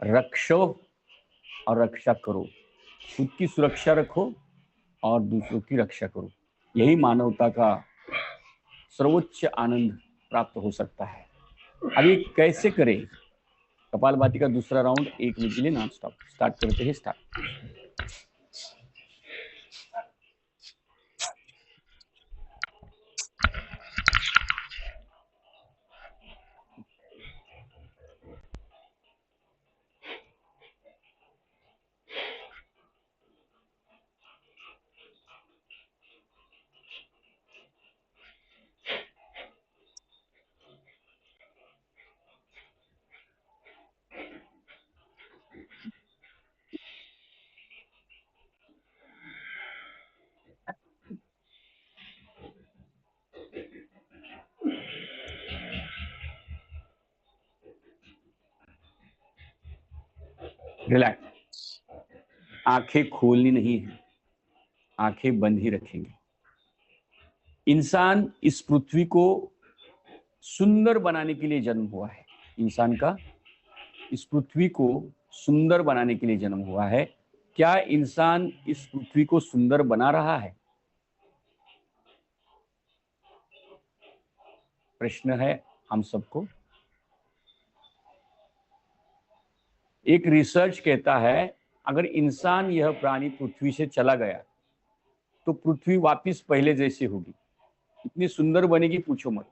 रक्षो और रक्षा करो, खुद की सुरक्षा रखो और दूसरों की रक्षा करो। यही मानवता का सर्वोच्च आनंद प्राप्त हो सकता है। अब ये कैसे करें? कपालभाति का दूसरा राउंड 1 मिनट के लिए नॉन स्टॉप। स्टार्ट करते हैं। स्टार्ट। रिलैक्स। आंखें खोलनी नहीं है, आंखें बंद ही रखेंगे। इंसान इस पृथ्वी को सुंदर बनाने के लिए जन्म हुआ है। इंसान का इस पृथ्वी को सुंदर बनाने के लिए जन्म हुआ है। क्या इंसान इस पृथ्वी को सुंदर बना रहा है? प्रश्न है हम सबको। एक रिसर्च कहता है अगर इंसान यह प्राणी पृथ्वी से चला गया तो पृथ्वी वापस पहले जैसी होगी। इतनी सुंदर बनेगी पूछो मत।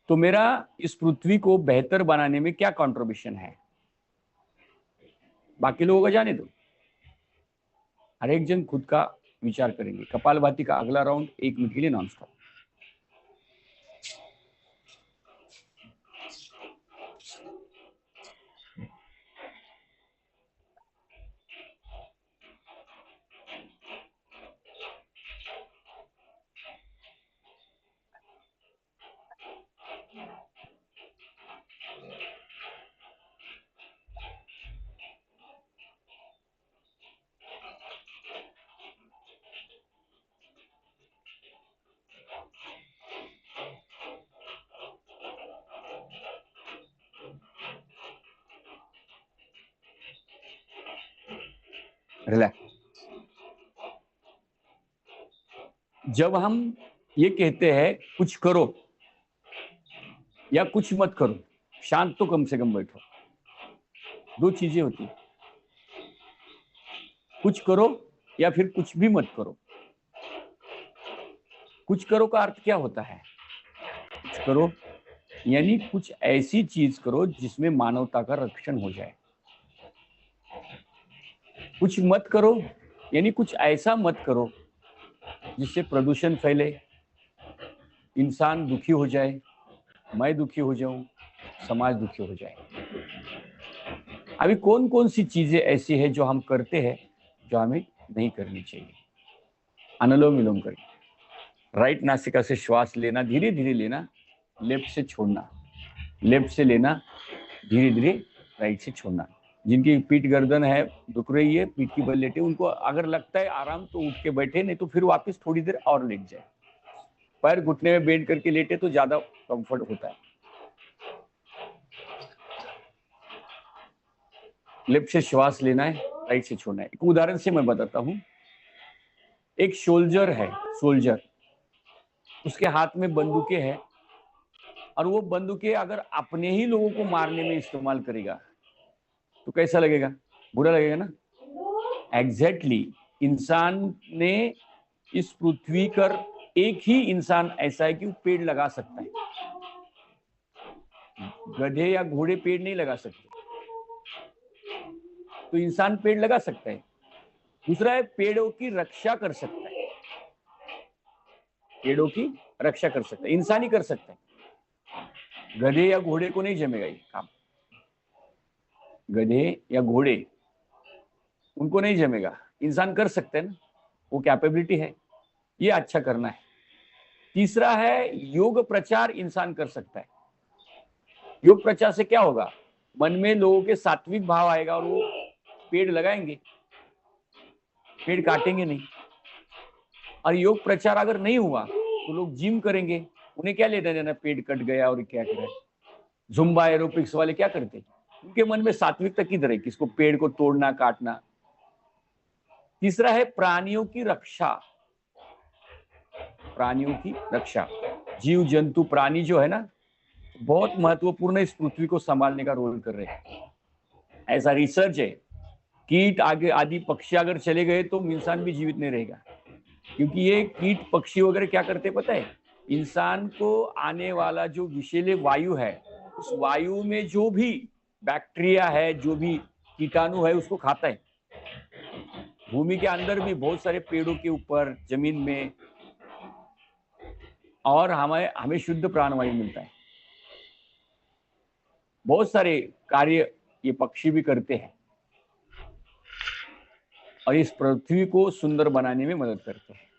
तो मेरा इस पृथ्वी को बेहतर बनाने में क्या कंट्रीब्यूशन है? बाकी लोगों का जाने दो, हर एक जन खुद का विचार करेंगे। कपालभाति का अगला राउंड 1 मिनट के लिए नॉन स्टॉप। रिलैक्स। जब हम ये कहते हैं कुछ करो या कुछ मत करो, शांत तो कम से कम बैठो, दो चीजें होती है। कुछ करो या फिर कुछ भी मत करो। कुछ करो का अर्थ क्या होता है? कुछ करो यानी कुछ ऐसी चीज करो जिसमें मानवता का रक्षण हो जाए। कुछ मत करो यानी कुछ ऐसा मत करो जिससे प्रदूषण फैले, इंसान दुखी हो जाए, मैं दुखी हो जाऊं, समाज दुखी हो जाए। अभी कौन कौन सी चीजें ऐसी है जो हम करते हैं जो हमें नहीं करनी चाहिए? अनुलोम विलोम करें। राइट नासिका से श्वास लेना, धीरे धीरे लेना, लेफ्ट से छोड़ना, लेफ्ट से लेना, धीरे धीरे राइट से छोड़ना। जिनकी पीठ गर्दन है दुख रही है, पीठ की बल लेटे, उनको अगर लगता है आराम तो उठ के बैठे, नहीं तो फिर वापस थोड़ी देर और लेट जाए। पैर घुटने में बेंड करके लेटे तो ज्यादा कंफर्ट होता है। लेफ्ट से श्वास लेना है, राइट से छोड़ना है। एक उदाहरण से मैं बताता हूं। एक सोल्जर है, सोल्जर, उसके हाथ में बंदूकें हैं और वो बंदूकें अगर अपने ही लोगों को मारने में इस्तेमाल करेगा तो कैसा लगेगा? बुरा लगेगा ना। एग्जैक्टली इंसान ने इस पृथ्वी पर एक ही इंसान ऐसा है कि वो पेड़ लगा सकता है। गधे या घोड़े पेड़ नहीं लगा सकते, तो इंसान पेड़ लगा सकता है। दूसरा है पेड़ों की रक्षा कर सकता है। पेड़ों की रक्षा कर सकता है, इंसान ही कर सकता है। गधे या घोड़े को नहीं जमेगा ये काम। गधे या घोड़े उनको नहीं जमेगा, इंसान कर सकते हैं ना, वो कैपेबिलिटी है, ये अच्छा करना है। तीसरा है योग प्रचार इंसान कर सकता है। योग प्रचार से क्या होगा? मन में लोगों के सात्विक भाव आएगा और वो पेड़ लगाएंगे, पेड़ काटेंगे नहीं। और योग प्रचार अगर नहीं हुआ तो लोग जिम करेंगे, उन्हें क्या लेना देना पेड़ कट गया और क्या करें। जुम्बा एरोबिक्स वाले क्या करते हैं? उनके मन में सात्विकता किधर है? किसको पेड़ को तोड़ना, काटना। तीसरा है प्राणियों की रक्षा। प्राणियों की रक्षा, जीव जंतु प्राणी जो है ना, बहुत महत्वपूर्ण इस पृथ्वी को संभालने का रोल कर रहे हैं। ऐसा रिसर्च है, कीट आगे आदि पक्षी अगर चले गए तो इंसान भी जीवित नहीं रहेगा, क्योंकि ये कीट पक्षी वगैरह क्या करते पता है? इंसान को आने वाला जो विषैले वायु है, उस वायु में जो भी बैक्टीरिया है, जो भी कीटाणु है, उसको खाता है। भूमि के अंदर भी बहुत सारे पेड़ों के ऊपर, जमीन में, और हमें शुद्ध प्राणवायु मिलता है। बहुत सारे कार्य ये पक्षी भी करते हैं और इस पृथ्वी को सुंदर बनाने में मदद करते हैं।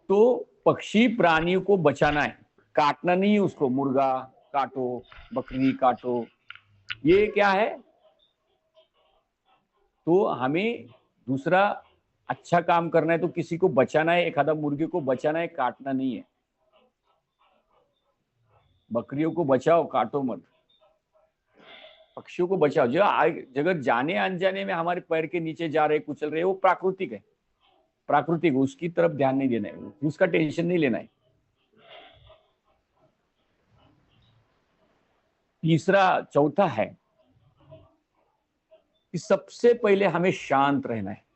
तो पक्षी प्राणियों को बचाना है, काटना नहीं है उसको। मुर्गा काटो, बकरी काटो, ये क्या है? तो हमें दूसरा अच्छा काम करना है तो किसी को बचाना है, एक आधा मुर्गे को बचाना है, काटना नहीं है। बकरियों को बचाओ, काटो मत। पक्षियों को बचाओ। जो जगह जाने अनजाने में हमारे पैर के नीचे जा रहे, कुचल रहे, वो प्राकृतिक है। प्राकृतिक, उसकी तरफ ध्यान नहीं देना है, उसका टेंशन नहीं लेना है। तीसरा, चौथा है कि सबसे पहले हमें शांत रहना है।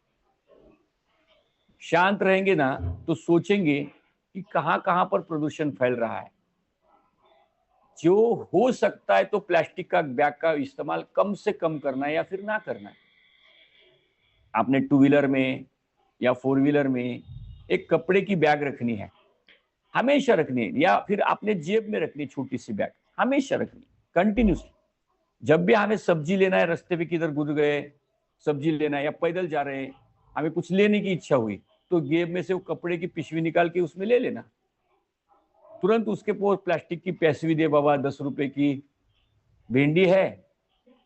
शांत रहेंगे ना तो सोचेंगे कि कहां कहां पर प्रदूषण फैल रहा है। जो हो सकता है तो प्लास्टिक का बैग का इस्तेमाल कम से कम करना है या फिर ना करना है। आपने टू व्हीलर में या फोर व्हीलर में एक कपड़े की बैग रखनी है, हमेशा रखनी है, या फिर आपने जेब में रखनी, छोटी सी बैग हमेशा रखनी कंटिन्यूसली। जब भी हमें सब्जी लेना है, रास्ते पे किधर गुजर गए, सब्जी लेना है या पैदल जा रहे हैं, हमें कुछ लेने की इच्छा हुई तो जेब में से वो कपड़े की पिशवी निकाल के उसमें ले लेना। तुरंत उसके ऊपर प्लास्टिक की पिशवी दे, बाबा 10 रुपए की भिंडी है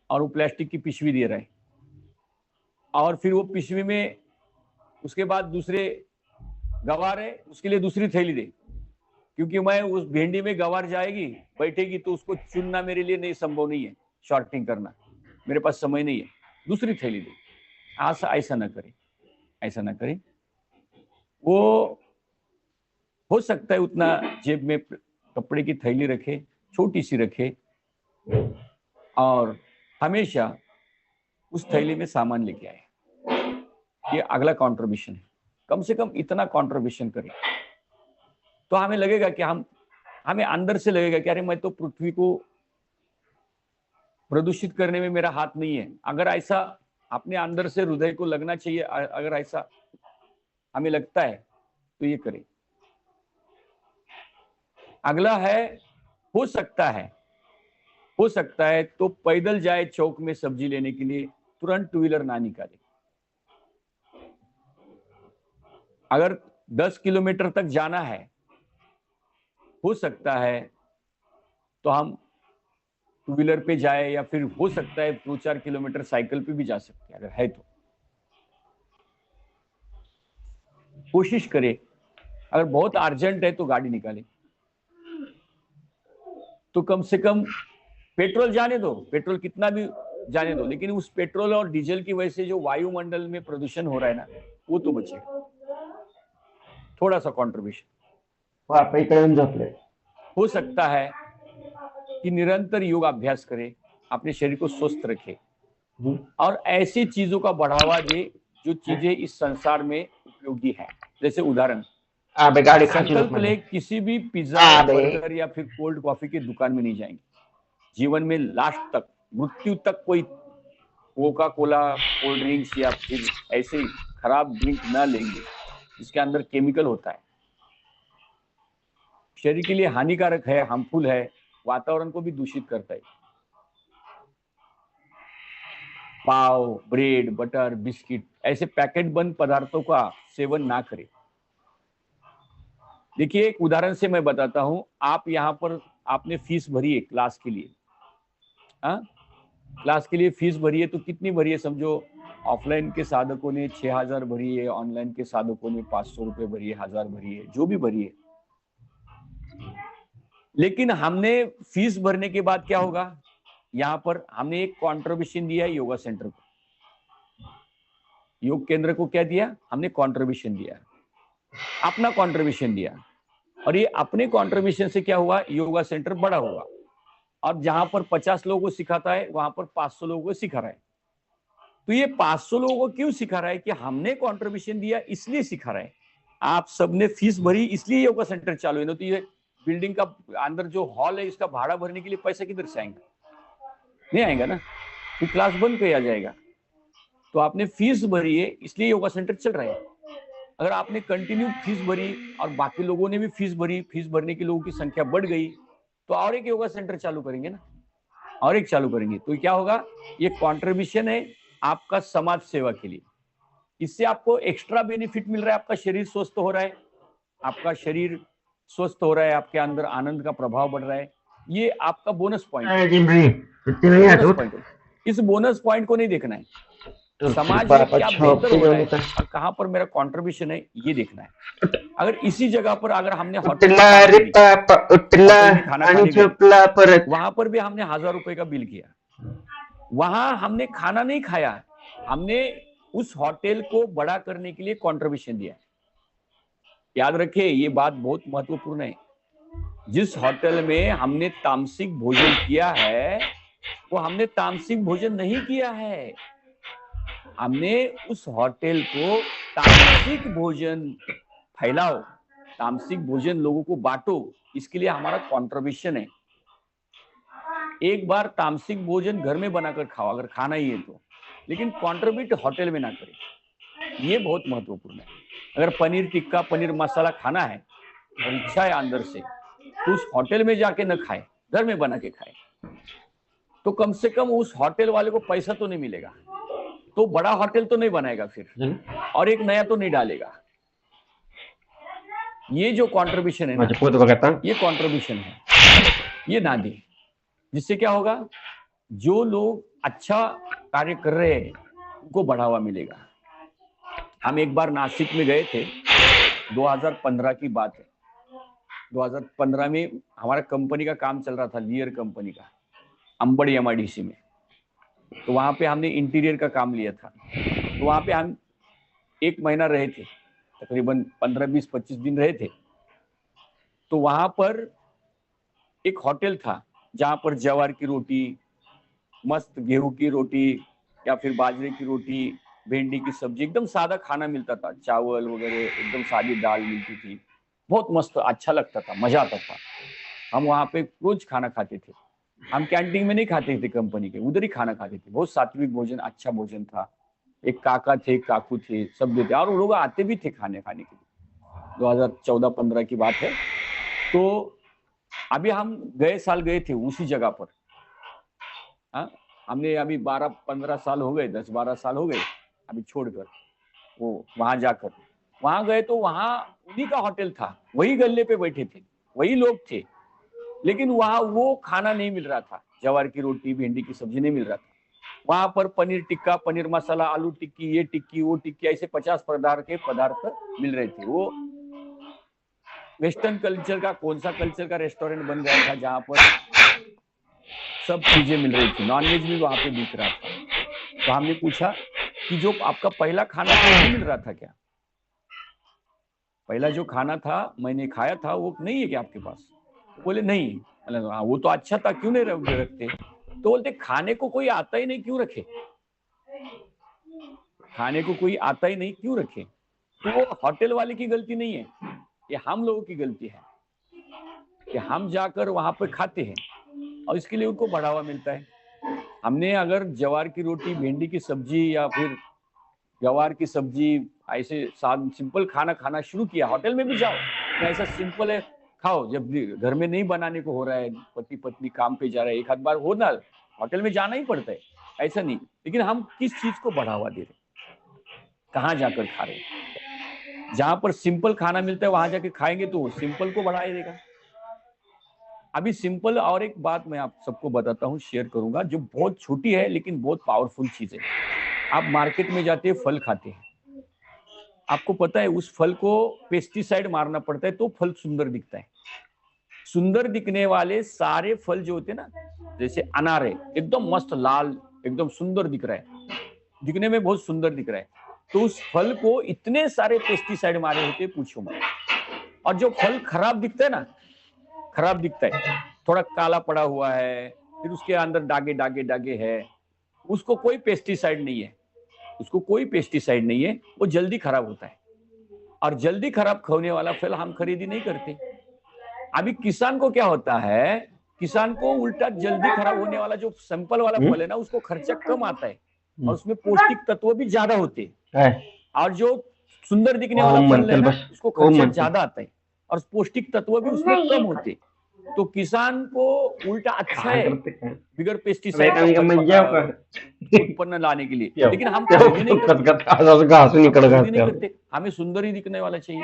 और वो प्लास्टिक की पिशवी दे रहा है, और फिर वो पिशवी में उसके बाद दूसरे गवार है, उसके लिए दूसरी थैली दे, क्योंकि मैं उस भिंडी में गवार जाएगी, बैठेगी, तो उसको चुनना मेरे लिए नहीं, संभव नहीं है, शॉर्टिंग करना मेरे पास समय नहीं है, दूसरी थैली दे। ऐसा ना करें, ऐसा ना करें। वो हो सकता है उतना जेब में कपड़े की थैली रखे, छोटी सी रखे, और हमेशा उस थैली में सामान लेके आए। ये अगला कंट्रीब्यूशन है। कम से कम इतना कंट्रीब्यूशन करें तो हमें लगेगा कि हमें अंदर से लगेगा कि अरे मैं तो पृथ्वी को प्रदूषित करने में मेरा हाथ नहीं है। अगर ऐसा अपने अंदर से हृदय को लगना चाहिए, अगर ऐसा हमें लगता है तो ये करें। अगला है, हो सकता है तो पैदल जाए चौक में सब्जी लेने के लिए, तुरंत टू व्हीलर ना निकाले। अगर 10 किलोमीटर तक जाना है, हो सकता है तो हम टू व्हीलर पे जाए, या फिर हो सकता है 2-4 किलोमीटर साइकिल पे भी जा सकते हैं, अगर है तो कोशिश करें। अगर बहुत अर्जेंट है तो गाड़ी निकालें। तो कम से कम पेट्रोल जाने दो, पेट्रोल कितना भी जाने दो, लेकिन उस पेट्रोल और डीजल की वजह से जो वायुमंडल में प्रदूषण हो रहा है ना, वो तो बचेगा। थोड़ा सा कॉन्ट्रीब्यूशन हो सकता है कि निरंतर योग अभ्यास करें, अपने शरीर को स्वस्थ रखें और ऐसी चीजों का बढ़ावा दे जो चीजें इस संसार में उपयोगी है। जैसे उदाहरण, संकल्प ले, किसी भी पिज्जा, बर्गर या फिर कोल्ड कॉफी की दुकान में नहीं जाएंगे। जीवन में लास्ट तक, मृत्यु तक कोई कोका कोला, कोल्ड ड्रिंक्स या फिर ऐसे खराब ड्रिंक ना लेंगे जिसके अंदर केमिकल होता है, शरीर के लिए हानिकारक है, हार्मफुल है, वातावरण को भी दूषित करता है। पाव, ब्रेड, बटर, बिस्किट, ऐसे पैकेट बंद पदार्थों का सेवन ना करें। देखिए, एक उदाहरण से मैं बताता हूं। आप यहाँ पर आपने फीस भरी है क्लास के लिए, क्लास के लिए फीस भरी है, तो कितनी भरी है समझो? ऑफलाइन के साधकों ने 6000 भरी है, ऑनलाइन के साधकों ने 500 रुपए भरी है, 1000 भरी है, जो भी भरी है। लेकिन हमने फीस भरने के बाद क्या होगा, यहाँ पर हमने एक कॉन्ट्रीब्यूशन दिया है योगा सेंटर को, योग केंद्र को क्या दिया, हमने कॉन्ट्रीब्यूशन दिया, अपना कॉन्ट्रीब्यूशन दिया, और ये अपने कॉन्ट्रीब्यूशन से क्या हुआ, योगा सेंटर बड़ा हुआ, और जहां पर 50 लोगों को सिखाता है वहां पर 500 लोगों को सिखा रहा है। तो ये 500 लोगों को क्यों सिखा रहा है कि हमने कॉन्ट्रीब्यूशन दिया इसलिए सिखा रहा है, आप सबने फीस भरी इसलिए योगा सेंटर चालू है। ना तो ये बिल्डिंग का अंदर जो हॉल है इसका भाड़ा भरने के लिए पैसा किधर से आएंगे, नहीं आएगा ना, तो क्लास बंद किया जाएगा। तो आपने फीस भरी है इसलिए योगा सेंटर चल रहा है। अगर आपने कंटिन्यू फीस भरी और बाकी लोगों ने भी फीस भरी, फीस भरने के लोगों की संख्या बढ़ गई, तो और एक योगा सेंटर चालू करेंगे ना, और एक चालू करेंगे, तो क्या होगा, ये कॉन्ट्रीब्यूशन है आपका समाज सेवा के लिए। इससे आपको एक्स्ट्रा बेनिफिट मिल रहा है, आपका शरीर स्वस्थ हो रहा है, आपका शरीर स्वस्थ हो रहा है, आपके अंदर आनंद का प्रभाव बढ़ रहा है, ये आपका बोनस पॉइंट है। इस बोनस पॉइंट को नहीं देखना है, समाज में क्या बेहतर हो रहा है और कहाँ पर मेरा कंट्रीब्यूशन है ये देखना है। अगर इसी जगह पर अगर हमने होटल में खाना खाने गए, वहां पर भी हमने 1000 रुपए का बिल किया, वहां हमने खाना नहीं खाया, हमने उस होटल को बड़ा करने के लिए कंट्रीब्यूशन दिया। याद रखिए ये बात बहुत महत्वपूर्ण है, जिस होटल में हमने तामसिक भोजन किया है वो हमने तामसिक भोजन नहीं किया है, हमने उस होटल को तामसिक भोजन फैलाओ, तामसिक भोजन लोगों को बांटो, इसके लिए हमारा कंट्रीब्यूशन है। एक बार तामसिक भोजन घर में बनाकर खाओ अगर खाना ही है तो, लेकिन कंट्रीब्यूट होटल में ना करें, ये बहुत महत्वपूर्ण है। अगर पनीर टिक्का पनीर मसाला खाना है और इच्छा है अंदर से, तो उस होटल में जाके न खाए, घर में बना के खाए, तो कम से कम उस होटल वाले को पैसा तो नहीं मिलेगा, तो बड़ा होटल तो नहीं बनाएगा फिर, और एक नया तो नहीं डालेगा। ये जो कंट्रीब्यूशन है ना, ये कंट्रीब्यूशन है, ये ना दे, जिससे क्या होगा, जो लोग अच्छा कार्य कर रहे हैं उनको बढ़ावा मिलेगा। हम एक बार नासिक में गए थे, 2015 की बात है, 2015 में हमारा कंपनी का काम चल रहा था, लियर कंपनी का, अंबड़ एमआईडीसी में। तो वहां पे हमने इंटीरियर का काम लिया था, तो वहां पे हम 1 महीना रहे थे, तकरीबन 15, 20, 25 दिन रहे थे। तो वहां पर एक होटल था जहां पर ज्वार की रोटी, मस्त गेहूं की रोटी या फिर बाजरे की रोटी, भिंडी की सब्जी, एकदम सादा खाना मिलता था, चावल वगैरह, एकदम सादी दाल मिलती थी, बहुत मस्त अच्छा लगता था, मजा आता था। हम वहां पे रोज खाना खाते थे, हम कैंटीन में नहीं खाते थे कंपनी के, उधर ही खाना खाते थे, बहुत सात्विक भोजन, अच्छा भोजन था। एक काका थे, काकू थे, सब देते, और लोग आते भी थे खाने के लिए। 2014-15 की बात है। तो अभी हम गए साल गए थे उसी जगह पर, हमने अभी 12-15 साल हो गए, 10-12 साल हो गए अभी छोड़कर, वो वहां जाकर वहां गए तो वहां उन्हीं का होटल था, वही गल्ले पे बैठे थे, वही लोग थे, लेकिन वहां वो खाना नहीं मिल रहा था, ज्वार की रोटी भिंडी की सब्जी नहीं मिल रहा था। वहां पर पनीर टिक्का पनीर मसाला आलू टिक्की ये टिक्की वो टिक्की ऐसे 50 प्रकार के पदार्थ मिल रहे थे। वो वेस्टर्न कल्चर का कौन सा कल्चर का रेस्टोरेंट बन गया था जहां पर सब चीजें मिल रही थी, नॉनवेज भी वहां पे बिक रहा था। तो हमने पूछा कि जो आपका पहला खाना नहीं मिल रहा था क्या, पहला जो खाना था मैंने खाया था वो नहीं है क्या आपके पास? बोले नहीं। हाँ वो तो अच्छा था, क्यों नहीं रखते? तो बोलते खाने को कोई आता ही नहीं, क्यों रखे? खाने को कोई आता ही नहीं क्यों रखे? तो वो होटल वाले की गलती नहीं है, ये हम लोगों की गलती है कि हम जाकर वहां पर खाते हैं और इसके लिए उनको बढ़ावा मिलता है। हमने अगर ज्वार की रोटी भिंडी की सब्जी या फिर ज्वार की सब्जी ऐसे सिंपल खाना खाना शुरू किया, होटल में भी जाओ ऐसा सिंपल है खाओ, जब घर में नहीं बनाने को हो रहा है, पति पत्नी काम पे जा रहा है, एक आध बार हो ना होटल में जाना ही पड़ता है, ऐसा नहीं। लेकिन हम किस चीज को बढ़ावा दे रहे, कहाँ जाकर खा रहे? जहां पर सिंपल खाना मिलता है वहां जाके खाएंगे तो सिंपल को बढ़ाया देगा। अभी सिंपल और एक बात मैं आप सबको बताता हूँ, शेयर करूंगा, जो बहुत छोटी है लेकिन बहुत पावरफुल चीज है। आप मार्केट में जाते हैं, फल खाते हैं, आपको पता है उस फल को पेस्टिसाइड मारना पड़ता है तो फल सुंदर दिखता है। सुंदर दिखने वाले सारे फल जो होते हैं ना, जैसे अनार है, एकदम मस्त लाल, एकदम सुंदर दिख रहा है, दिखने में बहुत सुंदर दिख रहा है, तो उस फल को इतने सारे पेस्टिसाइड मारे होते पूछो मत। और जो फल खराब दिखता है ना, खराब दिखता है, थोड़ा काला पड़ा हुआ है, फिर उसके अंदर दागे दागे दागे है, उसको कोई पेस्टिसाइड नहीं है, उसको कोई पेस्टिसाइड नहीं है, वो जल्दी खराब होता है। और जल्दी खराब होने वाला फल हम खरीदी नहीं करते। अभी किसान को क्या होता है, किसान को उल्टा जल्दी खराब होने वाला जो सिंपल वाला फल है ना, उसको खर्चा कम आता है और उसमें पौष्टिक तत्व भी ज्यादा होते हैं। और जो सुंदर दिखने वाला फल है ना, उसको खर्चा ज्यादा आता है और पौष्टिक तत्व भी उसमें कम होते। तो किसान को उल्टा अच्छा है बिगर पेस्टिसाइड का उत्पन्न लाने के लिए, लेकिन हम खरीदी नहीं करते, हमें सुंदर ही दिखने वाला चाहिए।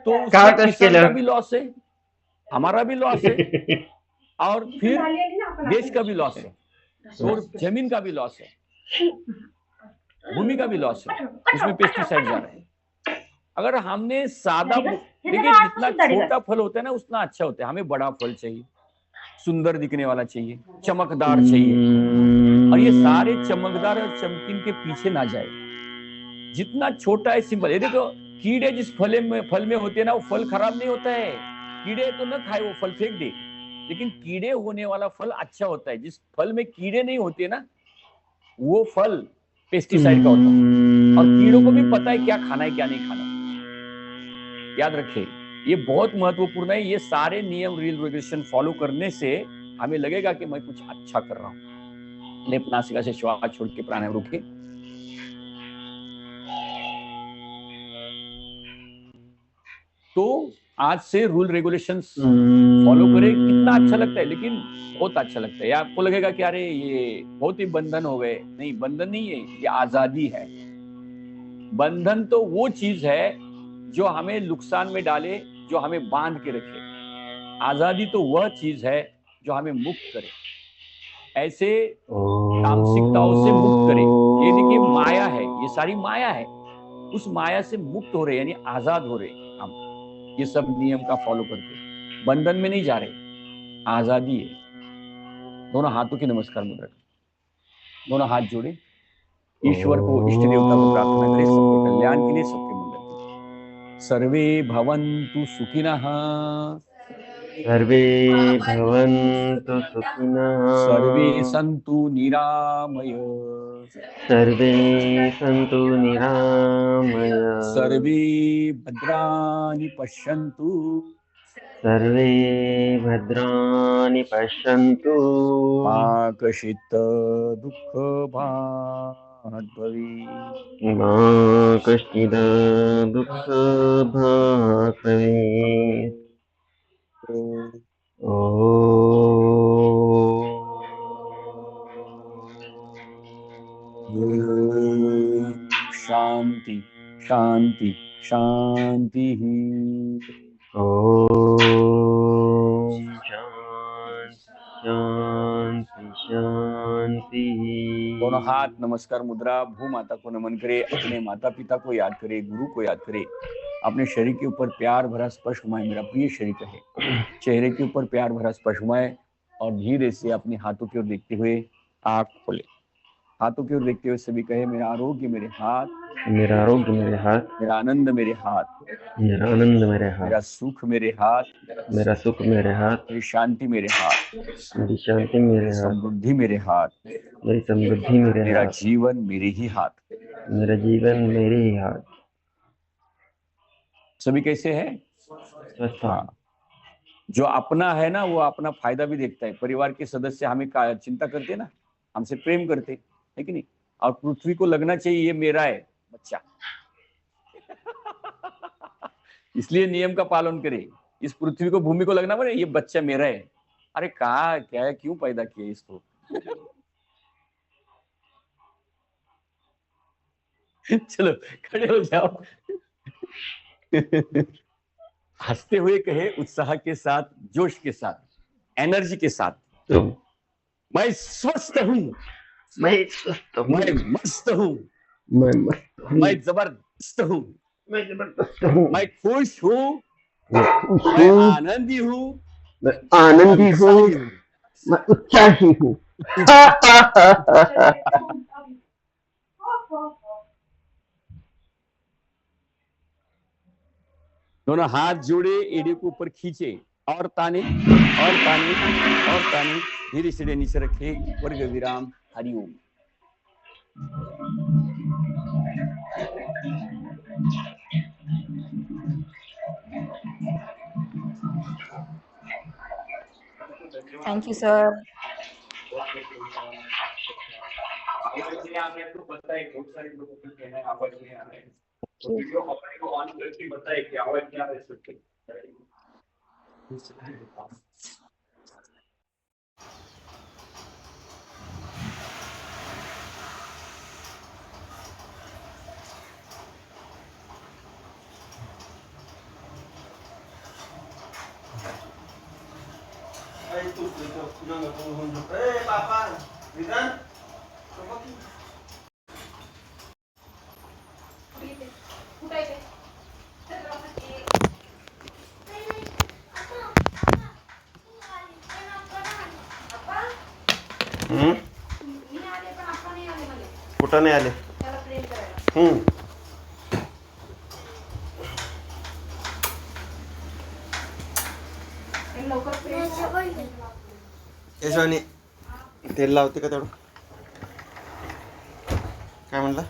तो उससे किसान का भी लॉस है, हमारा भी लॉस है, और फिर देश का भी लॉस है, और जमीन का भी लॉस है, भूमि का भी लॉस है, उसमें पेस्टिसाइड जा रहे हैं। अगर हमने सादा, देखिए जितना छोटा फल होता है ना उतना अच्छा होता है, हमें बड़ा फल चाहिए, सुंदर दिखने वाला चाहिए, चमकदार चाहिए, और ये सारे चमकदार और चमकीन के पीछे ना जाए। जितना छोटा है सिंपल, ये देखो कीड़े जिस फल में होते हैं ना, वो फल खराब नहीं होता है, कीड़े तो न खाए, वो फल फेंक दे, लेकिन कीड़े होने वाला फल अच्छा होता है। जिस फल में कीड़े नहीं होते ना, वो फल पेस्टिसाइड का होता है, और कीड़ों को भी पता है क्या खाना है क्या नहीं खाना। याद रखिए, ये बहुत महत्वपूर्ण है। ये सारे नियम रूल रेगुलेशन फॉलो करने से हमें लगेगा कि मैं कुछ अच्छा कर रहा हूं। लेप नासिका से श्वास छोड़ के प्राणायाम रोके। तो आज से रूल रेगुलेशंस फॉलो करें, कितना अच्छा लगता है, लेकिन बहुत अच्छा लगता है। या आपको लगेगा कि अरे ये बहुत ही बंधन हो गए, नहीं, बंधन नहीं है, ये आजादी है। बंधन तो वो चीज है जो हमें नुकसान में डाले, जो हमें बांध के रखे। आजादी तो वह चीज है जो हमें मुक्त करे, ऐसे तामसिकताओं से मुक्त करे। ये देखिए माया है, ये सारी माया है, उस माया से मुक्त हो रहे, यानी आजाद हो रहे हम, ये सब नियम का फॉलो करके बंधन में नहीं जा रहे, आजादी है। दोनों हाथों की नमस्कार मुद्रा, दोनों हाथ जोड़े, ईश्वर को, इष्ट देवता को प्रार्थना करें सबके कल्याण के लिए, सबके मंगल के लिए। सर्वे भवन्तु सुखिनः, सर्वे भवन्तु सुखिनः, सर्वे सन्तु निरामयाः, सर्वे सन्तु निरामयाः, सर्वे भद्राणि पश्यन्तु, सर्वे भद्राणि पश्यन्तु, मा कश्चित् दुःखभाग् भवेत्, मा कश्चित् दुःखभाग् भवेत्। शांति शांति शांति। ओम शांति शांति। दोनों हाथ नमस्कार मुद्रा, भू माता को नमन करे, अपने माता पिता को याद करे, गुरु को याद करे, अपने शरीर के ऊपर प्यार भरा स्पर्श घुमाए, मेरा प्रिय शरीर कहे, चेहरे के ऊपर प्यार भरा स्पर्श घुमाए, और धीरे से अपने हाथों की ओर देखते हुए आंख खोले। हाथों की ओर देखते हुए सभी कहे, मेरा आरोग्य मेरे हाथ, मेरा आरोग्य मेरे हाथ, मेरा आनंद मेरे हाथ, मेरा आनंद मेरे हाथ, मेरा सुख मेरे हाथ, मेरा सुख मेरे हाथ, मेरी शांति मेरे हाथ, मेरी शांति मेरे हाथ, समृद्धि मेरे हाथ, मेरी समृद्धि मेरे हाथ, मेरा जीवन मेरे ही हाथ, मेरा जीवन मेरे ही हाथ। सभी कैसे है? स्वस्थ। हाँ, जो अपना है ना, वो अपना फायदा भी देखता है। परिवार के सदस्य हमें चिंता करते ना, हमसे प्रेम करते है कि नहीं? और पृथ्वी को लगना चाहिए ये मेरा है बच्चा। इसलिए नियम का पालन करे, इस पृथ्वी को, भूमि को लगना पड़े ये बच्चा मेरा है। अरे कहा क्या है, क्यों पैदा किया इसको? चलो खड़े हो जाओ। हंसते हुए कहे, उत्साह के साथ, जोश के साथ, एनर्जी के साथ, तो मैं स्वस्थ हूँ, मैं स्वस्थ हूँ, मैं मस्त हूँ, मैं मस्त हूँ, मैं जबरदस्त हूँ, मैं जबरदस्त हूँ, मैं खुश हूँ, मैं खुश मैं हूँ, आनंदी हूँ, मैं आनंदी हूँ, उत्साही हूँ। मैं उत्साही हूँ। दोनों हाथ जोड़े, एड़ी को ऊपर खींचे और ताने और ताने और ताने, धीरे से नीचे रखे, वर्ग विराम, हरिओम। Thank you, sir. आवाज नहीं आ रहा है तो पता है, बहुत सारे लोगों को कहना है आवाज नहीं आ रहा है, तो Okay. वीडियो हमारे को ऑन करके बताए कि आवाज नहीं आ रहा है सबके। कुठं नाही आले? यशवानी तेल लावते का तेवढं? काय म्हणला?